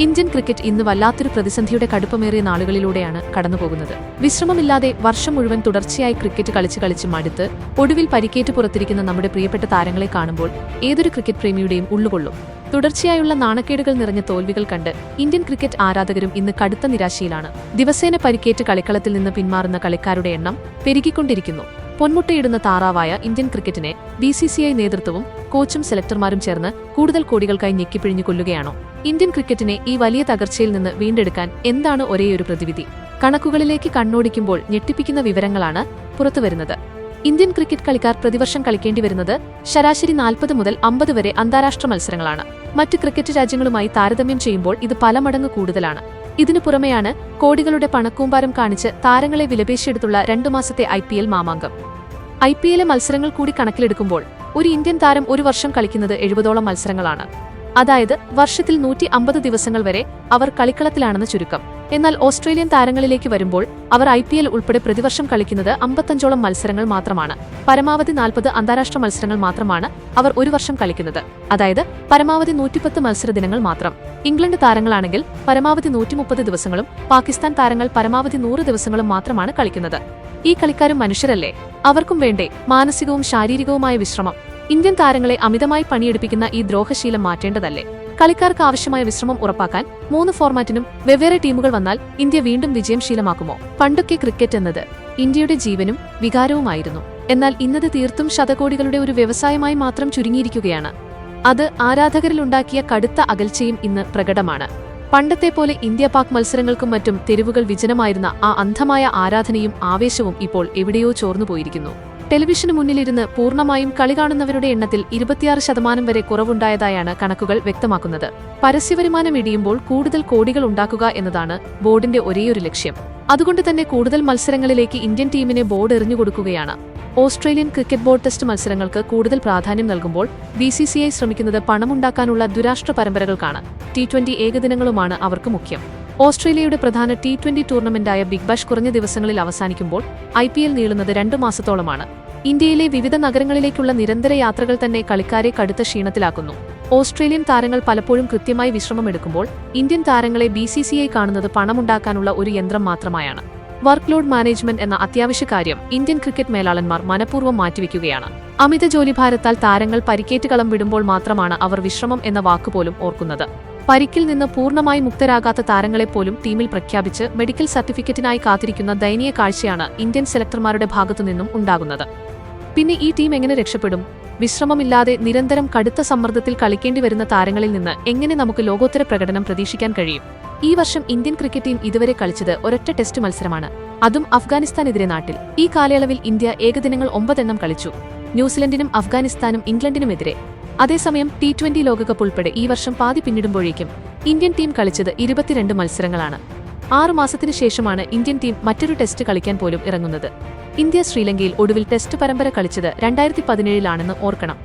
Indian cricket ഇന്ന് വല്ലാത്തൊരു പ്രതിസന്ധിയുടെ കടുപ്പമേറിയ നാളുകളിലൂടെയാണ് കടന്നുപോകുന്നത്. വിശ്രമമില്ലാതെ വർഷം മുഴുവൻ തുടർച്ചയായി ക്രിക്കറ്റ് കളിച്ച് മടുത്ത് ഒടുവിൽ പരിക്കേറ്റ് പുറത്തിരിക്കുന്ന നമ്മുടെ പ്രിയപ്പെട്ട താരങ്ങളെ കാണുമ്പോൾ ഏതൊരു ക്രിക്കറ്റ് പ്രേമിയുടെയും ഉള്ളുകൊള്ളും. തുടർച്ചയായുള്ള നാണക്കേടുകൾ നിറഞ്ഞ തോൽവികൾ കണ്ട് ഇന്ത്യൻ ക്രിക്കറ്റ് ആരാധകരും ഇന്ന് കടുത്ത നിരാശയിലാണ്. ദിവസേന പരിക്കേറ്റ് കളിക്കളത്തിൽ നിന്ന് പിന്മാറുന്ന കളിക്കാരുടെ എണ്ണം പെരുകിക്കൊണ്ടിരിക്കുന്നു. പൊന്മുട്ടയിടുന്ന താറാവായ ഇന്ത്യൻ ക്രിക്കറ്റിനെ BCCI നേതൃത്വവും കോച്ചും സെലക്ടർമാരും ചേർന്ന് കൂടുതൽ കോടികൾക്കായി ഞെക്കിപ്പിഴിഞ്ഞു കൊല്ലുകയാണോ? ഇന്ത്യൻ ക്രിക്കറ്റിനെ ഈ വലിയ തകർച്ചയിൽ നിന്ന് വീണ്ടെടുക്കാൻ എന്താണ് ഒരേയൊരു പ്രതിവിധി? കണക്കുകളിലേക്ക് കണ്ണോടിക്കുമ്പോൾ ഞെട്ടിപ്പിക്കുന്ന വിവരങ്ങളാണ് പുറത്തുവരുന്നത്. ഇന്ത്യൻ ക്രിക്കറ്റ് കളിക്കാർ പ്രതിവർഷം കളിക്കേണ്ടി വരുന്നത് ശരാശരി 40 മുതൽ 50 വരെ അന്താരാഷ്ട്ര മത്സരങ്ങളാണ്. മറ്റ് ക്രിക്കറ്റ് രാജ്യങ്ങളുമായി താരതമ്യം ചെയ്യുമ്പോൾ ഇത് പല മടങ്ങ് കൂടുതലാണ്. ഇതിനു പുറമെയാണ് കോടികളുടെ പണക്കൂമ്പാരം കാണിച്ച് താരങ്ങളെ വിലപേശിയെടുത്തുള്ള 2 മാസത്തെ IPL മാമാങ്കം. IPL മത്സരങ്ങൾ കൂടി കണക്കിലെടുക്കുമ്പോൾ ഒരു ഇന്ത്യൻ താരം ഒരു വർഷം കളിക്കുന്നത് 70ഓളം മത്സരങ്ങളാണ്. അതായത് വർഷത്തിൽ 150 ദിവസങ്ങൾ വരെ അവർ കളിക്കളത്തിലാണെന്ന് ചുരുക്കം. എന്നാൽ ഓസ്ട്രേലിയൻ താരങ്ങളിലേക്ക് വരുമ്പോൾ അവർ IPL ഉൾപ്പെടെ പ്രതിവർഷം കളിക്കുന്നത് 55ഓളം മത്സരങ്ങൾ മാത്രമാണ്. പരമാവധി 40 അന്താരാഷ്ട്ര മത്സരങ്ങൾ മാത്രമാണ് അവർ ഒരു വർഷം കളിക്കുന്നത്. അതായത് പരമാവധി 110 മത്സര ദിനങ്ങൾ മാത്രം. ഇംഗ്ലണ്ട് താരങ്ങളാണെങ്കിൽ പരമാവധി 130 ദിവസങ്ങളും പാകിസ്ഥാൻ താരങ്ങൾ പരമാവധി 100 ദിവസങ്ങളും മാത്രമാണ് കളിക്കുന്നത്. ഈ കളിക്കാരും മനുഷ്യരല്ലേ? അവർക്കും വേണ്ടേ മാനസികവും ശാരീരികവുമായ വിശ്രമം? ഇന്ത്യൻ താരങ്ങളെ അമിതമായി പണിയെടുപ്പിക്കുന്ന ഈ ദ്രോഹശീലം മാറ്റേണ്ടതല്ലേ? കളിക്കാർക്ക് ആവശ്യമായ വിശ്രമം ഉറപ്പാക്കാൻ 3 ഫോർമാറ്റിനും വെവ്വേറെ ടീമുകൾ വന്നാൽ ഇന്ത്യ വീണ്ടും വിജയം ശീലമാക്കുമോ? പണ്ടൊക്കെ ക്രിക്കറ്റ് എന്നത് ഇന്ത്യയുടെ ജീവനും വികാരവുമായിരുന്നു. എന്നാൽ ഇന്നത് തീർത്തും ശതകോടികളുടെ ഒരു വ്യവസായമായി മാത്രം ചുരുങ്ങിയിരിക്കുകയാണ്. അത് ആരാധകരിലുണ്ടാക്കിയ കടുത്ത അകൽച്ചയും ഇന്ന് പ്രകടമാണ്. പണ്ടത്തെ പോലെ ഇന്ത്യ-പാക് മത്സരങ്ങൾക്കും മറ്റും തെരുവുകൾ വിജനമായിരുന്ന ആ അന്ധമായ ആരാധനയും ആവേശവും ഇപ്പോൾ എവിടെയോ ചോർന്നുപോയിരിക്കുന്നു. ടെലിവിഷന് മുന്നിലിരുന്ന് പൂർണ്ണമായും കളി കാണുന്നവരുടെ എണ്ണത്തിൽ 26% വരെ കുറവുണ്ടായതായാണ് കണക്കുകൾ വ്യക്തമാക്കുന്നത്. പരസ്യവരുമാനം ഇടിയുമ്പോൾ കൂടുതൽ കോടികൾ ഉണ്ടാക്കുക എന്നതാണ് ബോർഡിന്റെ ഒരേയൊരു ലക്ഷ്യം. അതുകൊണ്ട് തന്നെ കൂടുതൽ മത്സരങ്ങളിലേക്ക് ഇന്ത്യൻ ടീമിനെ ബോർഡ് എറിഞ്ഞുകൊടുക്കുകയാണ്. ഓസ്ട്രേലിയൻ ക്രിക്കറ്റ് ബോർഡ് ടെസ്റ്റ് മത്സരങ്ങൾക്ക് കൂടുതൽ പ്രാധാന്യം നൽകുമ്പോൾ BCCI ശ്രമിക്കുന്നത് പണമുണ്ടാക്കാനുള്ള ദുരാഷ്ട്ര പരമ്പരകൾക്കാണ്. T20 ഏകദിനങ്ങളുമാണ് അവർക്ക് മുഖ്യം. ഓസ്ട്രേലിയയുടെ പ്രധാന T20 ടൂർണമെന്റായ ബിഗ് ബാഷ് കുറഞ്ഞ ദിവസങ്ങളിൽ അവസാനിക്കുമ്പോൾ IPL നീളുന്നത് 2 മാസത്തോളമാണ്. ഇന്ത്യയിലെ വിവിധ നഗരങ്ങളിലേക്കുള്ള നിരന്തര യാത്രകൾ തന്നെ കളിക്കാരെ കടുത്ത ക്ഷീണത്തിലാക്കുന്നു. ഓസ്ട്രേലിയൻ താരങ്ങൾ പലപ്പോഴും കൃത്യമായി വിശ്രമമെടുക്കുമ്പോൾ ഇന്ത്യൻ താരങ്ങളെ BCCI കാണുന്നത് പണമുണ്ടാക്കാനുള്ള ഒരു യന്ത്രം മാത്രമായാണ്. വർക്ക് ലോഡ് മാനേജ്മെന്റ് എന്ന അത്യാവശ്യ കാര്യം ഇന്ത്യൻ ക്രിക്കറ്റ് മേലാളന്മാർ മനഃപൂർവ്വം മാറ്റിവെക്കുകയാണ്. അമിത ജോലിഭാരത്താൽ താരങ്ങൾ പരിക്കേറ്റ് കളം വിടുമ്പോൾ മാത്രമാണ് അവർ വിശ്രമം എന്ന വാക്കുപോലും ഓർക്കുന്നത്. പരിക്കിൽ നിന്ന് പൂർണ്ണമായി മുക്തരാകാത്ത താരങ്ങളെപ്പോലും ടീമിൽ പ്രഖ്യാപിച്ച് മെഡിക്കൽ സർട്ടിഫിക്കറ്റിനായി കാത്തിരിക്കുന്ന ദയനീയ കാഴ്ചയാണ് ഇന്ത്യൻ സെലക്ടർമാരുടെ ഭാഗത്തുനിന്നും ഉണ്ടാകുന്നത്. പിന്നെ ഈ ടീം എങ്ങനെ രക്ഷപ്പെടും? വിശ്രമമില്ലാതെ നിരന്തരം കടുത്ത സമ്മർദ്ദത്തിൽ കളിക്കേണ്ടി വരുന്ന താരങ്ങളിൽ നിന്ന് എങ്ങനെ നമുക്ക് ലോകോത്തര പ്രകടനം പ്രതീക്ഷിക്കാൻ കഴിയും? ഈ വർഷം ഇന്ത്യൻ ക്രിക്കറ്റ് ടീം ഇതുവരെ കളിച്ചത് ഒരൊറ്റ ടെസ്റ്റ് മത്സരമാണ്, അതും അഫ്ഗാനിസ്ഥാനെതിരെ നാട്ടിൽ. ഈ കാലയളവിൽ ഇന്ത്യ ഏകദിനങ്ങൾ 9 എണ്ണം കളിച്ചു. ന്യൂസിലൻഡിനും അഫ്ഗാനിസ്ഥാനും ഇംഗ്ലണ്ടിനുമെതിരെ. അതേസമയം T20 ലോകകപ്പ് ഉൾപ്പെടെ ഈ വർഷം പാതി പിന്നിടുമ്പോഴേക്കും ഇന്ത്യൻ ടീം കളിച്ചത് 22 മത്സരങ്ങളാണ്. 6 മാസത്തിനു ശേഷമാണ് ഇന്ത്യൻ ടീം മറ്റൊരു ടെസ്റ്റ് കളിക്കാൻ പോലും ഇറങ്ങുന്നത്. ഇന്ത്യ ശ്രീലങ്കയിൽ ഒടുവിൽ ടെസ്റ്റ് പരമ്പര കളിച്ചത് 2017-ലാണെന്ന് ഓർക്കണം.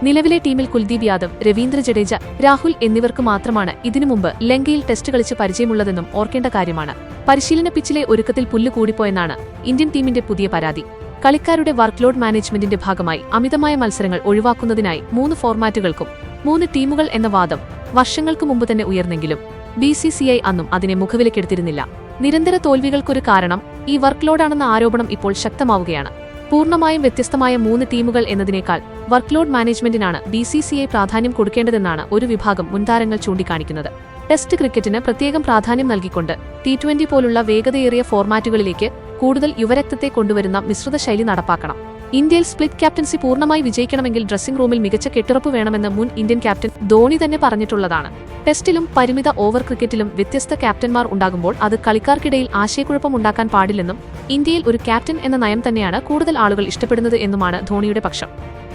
നിലവിലെ ടീമിൽ കുൽദീപ് യാദവ്, രവീന്ദ്ര ജഡേജ, രാഹുൽ എന്നിവർക്ക് മാത്രമാണ് ഇതിനു മുമ്പ് ലങ്കയിൽ ടെസ്റ്റ് കളിച്ച് പരിചയമുള്ളതെന്നും ഓർക്കേണ്ട കാര്യമാണ്. പരിശീലന പിച്ചിലെ ഒരുക്കത്തിൽ പുല്ല് കൂടിപ്പോയെന്നാണ് ഇന്ത്യൻ ടീമിന്റെ പുതിയ പരാതി. കളിക്കാരുടെ വർക്ക് ലോഡ് മാനേജ്മെന്റിന്റെ ഭാഗമായി അമിതമായ മത്സരങ്ങൾ ഒഴിവാക്കുന്നതിനായി 3 ഫോർമാറ്റുകൾക്കും 3 ടീമുകൾ എന്ന വാദം വർഷങ്ങൾക്ക് മുമ്പ് തന്നെ ഉയർന്നെങ്കിലും BCCI അന്നും അതിനെ മുഖവിലക്കെടുത്തിരുന്നില്ല. നിരന്തര തോൽവികൾക്കൊരു കാരണം ഈ വർക്ക് ലോഡാണെന്ന ആരോപണം ഇപ്പോൾ ശക്തമാവുകയാണ്. പൂർണ്ണമായും വ്യത്യസ്തമായ 3 ടീമുകൾ എന്നതിനേക്കാൾ വർക്ക് ലോഡ് മാനേജ്മെന്റിനാണ് BCCI പ്രാധാന്യം കൊടുക്കേണ്ടതെന്നാണ് ഒരു വിഭാഗം മുൻതാരങ്ങൾ ചൂണ്ടിക്കാണിക്കുന്നത്. ടെസ്റ്റ് ക്രിക്കറ്റിന് പ്രത്യേകം പ്രാധാന്യം നൽകിക്കൊണ്ട് T20 പോലുള്ള വേഗതയേറിയ ഫോർമാറ്റുകളിലേക്ക് കൂടുതൽ യുവരക്തത്തെ കൊണ്ടുവരുന്ന മിശ്രിത ശൈലി നടപ്പാക്കണം. ഇന്ത്യയിൽ സ്പ്ലിറ്റ് ക്യാപ്റ്റൻസി പൂർണ്ണമായി വിജയിക്കണമെങ്കിൽ ഡ്രസ്സിംഗ് റൂമിൽ മികച്ച കെട്ടുറപ്പ് വേണമെന്ന് മുൻ ഇന്ത്യൻ ക്യാപ്റ്റൻ ധോണി തന്നെ പറഞ്ഞിട്ടുള്ളതാണ്. ടെസ്റ്റിലും പരിമിത ഓവർ ക്രിക്കറ്റിലും വ്യത്യസ്ത ക്യാപ്റ്റന്മാർ ഉണ്ടാകുമ്പോൾ അത് കളിക്കാർക്കിടയിൽ ആശയക്കുഴപ്പം ഉണ്ടാക്കാൻ പാടില്ലെന്നും ഇന്ത്യയിൽ ഒരു ക്യാപ്റ്റൻ എന്ന നയം തന്നെയാണ് കൂടുതൽ ആളുകൾ ഇഷ്ടപ്പെടുന്നത് എന്നുമാണ് ധോണിയുടെ പക്ഷം.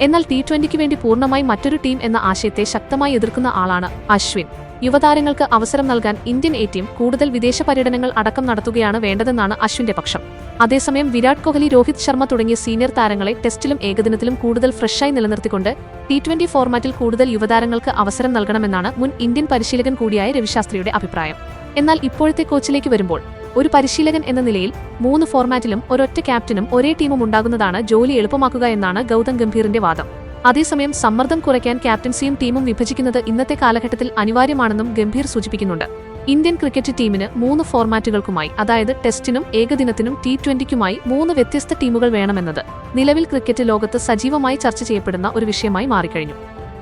എന്നാൽ T20 വേണ്ടി പൂർണ്ണമായി മറ്റൊരു ടീം എന്ന ആശയത്തെ ശക്തമായി എതിർക്കുന്ന ആളാണ് അശ്വിൻ. യുവതാരങ്ങൾക്ക് അവസരം നൽകാൻ ഇന്ത്യൻ ടീം കൂടുതൽ വിദേശ പര്യടനങ്ങൾ അടക്കം നടത്തുകയാണ് വേണ്ടതെന്നാണ് അശ്വിന്റെ പക്ഷം. അതേസമയം വിരാട് കോഹ്ലി, രോഹിത് ശർമ്മ തുടങ്ങിയ സീനിയർ താരങ്ങളെ ടെസ്റ്റിലും ഏകദിനത്തിലും കൂടുതൽ ഫ്രഷായി നിലനിർത്തിക്കൊണ്ട് T20 ഫോർമാറ്റിൽ കൂടുതൽ യുവതാരങ്ങൾക്ക് അവസരം നൽകണമെന്നാണ് മുൻ ഇന്ത്യൻ പരിശീലകൻ കൂടിയായ രവിശാസ്ത്രിയുടെ അഭിപ്രായം. എന്നാൽ ഇപ്പോഴത്തെ കോച്ചിലേക്ക് വരുമ്പോൾ ഒരു പരിശീലകൻ എന്ന നിലയിൽ 3 ഫോർമാറ്റിലും ഒരൊറ്റ ക്യാപ്റ്റനും ഒരേ ടീമും ഉണ്ടാകുന്നതാണ് ജോലി എളുപ്പമാക്കുക എന്നാണ് ഗൗതം ഗംഭീറിന്റെ വാദം. അതേസമയം സമ്മർദ്ദം കുറയ്ക്കാൻ ക്യാപ്റ്റൻസിയും ടീമും വിഭജിക്കുന്നത് ഇന്നത്തെ കാലഘട്ടത്തിൽ അനിവാര്യമാണെന്നും ഗംഭീർ സൂചിപ്പിക്കുന്നുണ്ട്. ഇന്ത്യൻ ക്രിക്കറ്റ് ടീമിന് 3 ഫോർമാറ്റുകൾക്കുമായി, അതായത് ടെസ്റ്റിനും ഏകദിനത്തിനും T20ക്കുമായി 3 വ്യത്യസ്ത ടീമുകൾ വേണമെന്നത് നിലവിൽ ക്രിക്കറ്റ് ലോകത്ത് സജീവമായി ചർച്ച ചെയ്യപ്പെടുന്ന ഒരു വിഷയമായി മാറിക്കഴിഞ്ഞു.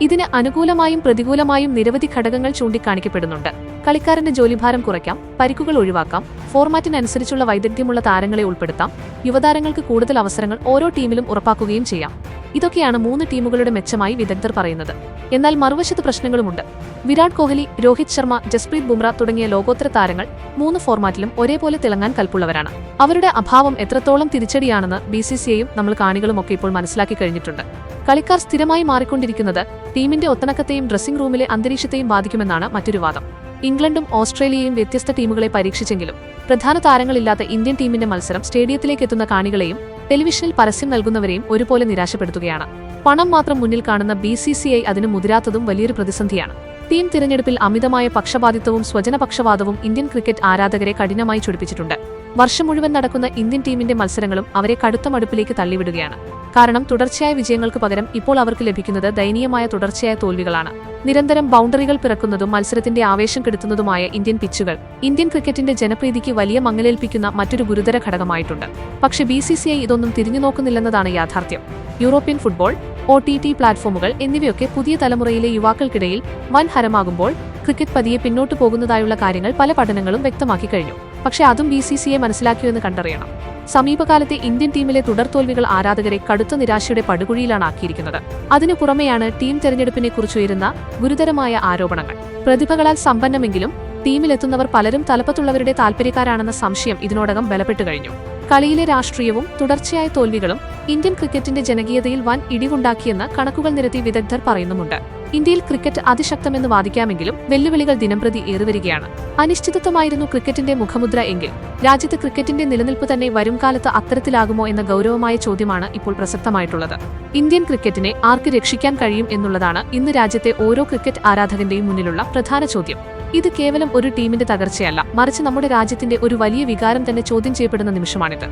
ഇതിന് അനുകൂലമായും പ്രതികൂലമായും നിരവധി ഘടകങ്ങൾ ചൂണ്ടിക്കാണിക്കപ്പെടുന്നുണ്ട്. കളിക്കാരന്റെ ജോലിഭാരം കുറയ്ക്കാം, പരിക്കുകൾ ഒഴിവാക്കാം, ഫോർമാറ്റിനനുസരിച്ചുള്ള വൈദഗ്ധ്യമുള്ള താരങ്ങളെ ഉൾപ്പെടുത്താം, യുവതാരങ്ങൾക്ക് കൂടുതൽ അവസരങ്ങൾ ഓരോ ടീമിലും ഉറപ്പാക്കുകയും ചെയ്യാം. ഇതൊക്കെയാണ് 3 ടീമുകളുടെ മെച്ചമായി വിദഗ്ധർ പറയുന്നത്. എന്നാൽ മറുവശത്ത് പ്രശ്നങ്ങളുമുണ്ട്. വിരാട് കോഹ്ലി, രോഹിത് ശർമ്മ, ജസ്പ്രീത് ബുംറ തുടങ്ങിയ ലോകോത്തര താരങ്ങൾ 3 ഫോർമാറ്റിലും ഒരേപോലെ തിളങ്ങാൻ കൽപ്പുള്ളവരാണ്. അവരുടെ അഭാവം എത്രത്തോളം തിരിച്ചടിയാണെന്ന് BCCIയും നമ്മൾ കാണികളുമൊക്കെ ഇപ്പോൾ മനസ്സിലാക്കി കഴിഞ്ഞിട്ടുണ്ട്. കളിക്കാർ സ്ഥിരമായി മാറിക്കൊണ്ടിരിക്കുന്നത് ടീമിന്റെ ഒത്തണക്കത്തെയും ഡ്രസ്സിംഗ് റൂമിലെ അന്തരീക്ഷത്തെയും ബാധിക്കുമെന്നാണ് മറ്റൊരു വാദം. ഇംഗ്ലണ്ടും ഓസ്ട്രേലിയയും വ്യത്യസ്ത ടീമുകളെ പരീക്ഷിച്ചെങ്കിലും പ്രധാന താരങ്ങളില്ലാത്ത ഇന്ത്യൻ ടീമിന്റെ മത്സരം സ്റ്റേഡിയത്തിലേക്ക് എത്തുന്ന കാണികളെയും ടെലിവിഷനിൽ പരസ്യം നൽകുന്നവരെയും ഒരുപോലെ നിരാശപ്പെടുത്തുകയാണ്. പണം മാത്രം മുന്നിൽ കാണുന്ന BCCI അതിന് മുതിരാത്തതും വലിയൊരു പ്രതിസന്ധിയാണ്. ടീം തിരഞ്ഞെടുപ്പിൽ അമിതമായ പക്ഷപാതിത്വവും സ്വജനപക്ഷപാതവും ഇന്ത്യൻ ക്രിക്കറ്റ് ആരാധകരെ കഠിനമായി ചൊടിപ്പിച്ചിട്ടുണ്ട്. വർഷം മുഴുവൻ നടക്കുന്ന ഇന്ത്യൻ ടീമിന്റെ മത്സരങ്ങളും അവരെ കടുത്ത മടുപ്പിലേക്ക് തള്ളിവിടുകയാണ്. കാരണം തുടർച്ചയായ വിജയങ്ങൾക്ക് പകരം ഇപ്പോൾ അവർക്ക് ലഭിക്കുന്നത് ദയനീയമായ തുടർച്ചയായ തോൽവികളാണ്. നിരന്തരം ബൗണ്ടറികൾ പിറക്കുന്നതും മത്സരത്തിന്റെ ആവേശം കെടുത്തുന്നതുമായ ഇന്ത്യൻ പിച്ചുകൾ ഇന്ത്യൻ ക്രിക്കറ്റിന്റെ ജനപ്രീതിക്ക് വലിയ മങ്ങലേൽപ്പിക്കുന്ന മറ്റൊരു ഗുരുതര ഘടകമായിട്ടുണ്ട്. പക്ഷേ BCCI ഇതൊന്നും തിരിഞ്ഞുനോക്കുന്നില്ലെന്നതാണ് യാഥാർത്ഥ്യം. യൂറോപ്യൻ ഫുട്ബോൾ, OTT പ്ലാറ്റ്ഫോമുകൾ എന്നിവയൊക്കെ പുതിയ തലമുറയിലെ യുവാക്കൾക്കിടയിൽ വൻ ഹരമാകുമ്പോൾ ക്രിക്കറ്റ് പതിയെ പിന്നോട്ടു പോകുന്നതായുള്ള കാര്യങ്ങൾ പല പഠനങ്ങളും വ്യക്തമാക്കി കഴിഞ്ഞു. പക്ഷേ അതും BCCI മനസ്സിലാക്കിയെന്ന് കണ്ടറിയണം. സമീപകാലത്തെ ഇന്ത്യൻ ടീമിലെ തുടർതോൽവികൾ ആരാധകരെ കടുത്ത നിരാശയുടെ പടുകുഴിയിലാണ് ആക്കിയിരിക്കുന്നത്. അതിനു പുറമെയാണ് ടീം തെരഞ്ഞെടുപ്പിനെക്കുറിച്ചുയരുന്ന ഗുരുതരമായ ആരോപണങ്ങൾ. പ്രതിഭകളാൽ സമ്പന്നമെങ്കിലും ടീമിലെത്തുന്നവർ പലരും തലപ്പത്തുള്ളവരുടെ താൽപര്യക്കാരാണെന്ന സംശയം ഇതിനോടകം ബലപ്പെട്ടു കഴിഞ്ഞു. കളിയിലെ രാഷ്ട്രീയവും തുടർച്ചയായ തോൽവികളും ഇന്ത്യൻ ക്രിക്കറ്റിന്റെ ജനകീയതയിൽ വൻ ഇടിവുണ്ടാക്കിയെന്ന് കണക്കുകൾ നിരത്തി വിദഗ്ധർ പറയുന്നുമുണ്ട്. ഇന്ത്യയിൽ ക്രിക്കറ്റ് അതിശക്തമെന്ന് വാദിക്കാമെങ്കിലും വെല്ലുവിളികൾ ദിനംപ്രതി ഏറിവരികയാണ്. അനിശ്ചിതത്വമായിരുന്നു ക്രിക്കറ്റിന്റെ മുഖമുദ്ര എങ്കിൽ രാജ്യത്ത് ക്രിക്കറ്റിന്റെ നിലനിൽപ്പ് തന്നെ വരുംകാലത്ത് അത്തരത്തിലാകുമോ എന്ന ഗൗരവമായ ചോദ്യമാണ് ഇപ്പോൾ പ്രസക്തമായിട്ടുള്ളത്. ഇന്ത്യൻ ക്രിക്കറ്റിനെ ആർക്ക് രക്ഷിക്കാൻ കഴിയും എന്നുള്ളതാണ് ഇന്ന് രാജ്യത്തെ ഓരോ ക്രിക്കറ്റ് ആരാധകന്റെയും മുന്നിലുള്ള പ്രധാന ചോദ്യം. ഇത് കേവലം ഒരു ടീമിന്റെ തകർച്ചയല്ല, മറിച്ച് നമ്മുടെ രാജ്യത്തിന്റെ ഒരു വലിയ വികാരം തന്നെ ചോദ്യം ചെയ്യപ്പെടുന്ന നിമിഷമാണിത്.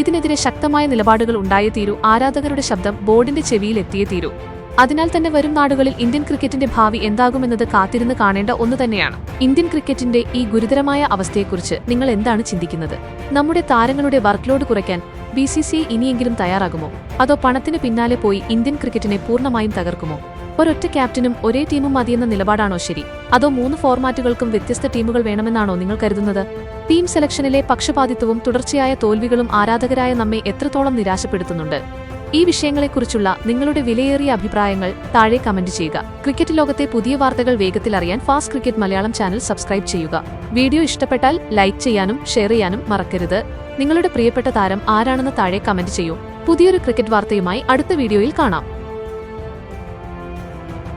ഇതിനെതിരെ ശക്തമായ നിലപാടുകൾ ഉണ്ടായേ തീരൂ. ആരാധകരുടെ ശബ്ദം ബോർഡിന്റെ ചെവിയിൽ എത്തിയേ തീരൂ. അതിനാൽ തന്നെ വരും നാടുകളിൽ ഇന്ത്യൻ ക്രിക്കറ്റിന്റെ ഭാവി എന്താകുമെന്നത് കാത്തിരുന്ന് കാണേണ്ട ഒന്ന് തന്നെയാണ്. ഇന്ത്യൻ ക്രിക്കറ്റിന്റെ ഈ ഗുരുതരമായ അവസ്ഥയെക്കുറിച്ച് നിങ്ങൾ എന്താണ് ചിന്തിക്കുന്നത്? നമ്മുടെ താരങ്ങളുടെ വർക്ക് ലോഡ് കുറയ്ക്കാൻ BCCI ഇനിയെങ്കിലും തയ്യാറാകുമോ? അതോ പണത്തിന് പിന്നാലെ പോയി ഇന്ത്യൻ ക്രിക്കറ്റിനെ പൂർണ്ണമായും തകർക്കുമോ? ഒരൊറ്റ ക്യാപ്റ്റനും ഒരേ ടീമും മതിയെന്ന നിലപാടാണോ ശരി? അതോ 3 ഫോർമാറ്റുകൾക്കും വ്യത്യസ്ത ടീമുകൾ വേണമെന്നാണോ നിങ്ങൾ കരുതുന്നത്? ടീം സെലക്ഷനിലെ പക്ഷപാതിത്വവും തുടർച്ചയായ തോൽവികളും ആരാധകരായ നമ്മെ എത്രത്തോളം നിരാശപ്പെടുത്തുന്നുണ്ട്? ഈ വിഷയങ്ങളെക്കുറിച്ചുള്ള നിങ്ങളുടെ വിലയേറിയ അഭിപ്രായങ്ങൾ താഴെ കമന്റ് ചെയ്യുക. ക്രിക്കറ്റ് ലോകത്തെ പുതിയ വാർത്തകൾ വേഗത്തിൽ അറിയാൻ fast cricket Malayalam channel subscribe ചെയ്യുക. വീഡിയോ ഇഷ്ടപ്പെട്ടാൽ ലൈക്ക് ചെയ്യാനും ഷെയർ ചെയ്യാനും മറക്കരുത്. നിങ്ങളുടെ പ്രിയപ്പെട്ട താരം ആരാണെന്ന് താഴെ കമന്റ് ചെയ്യൂ. പുതിയൊരു ക്രിക്കറ്റ് വാർത്തയുമായി അടുത്ത വീഡിയോയിൽ കാണാം.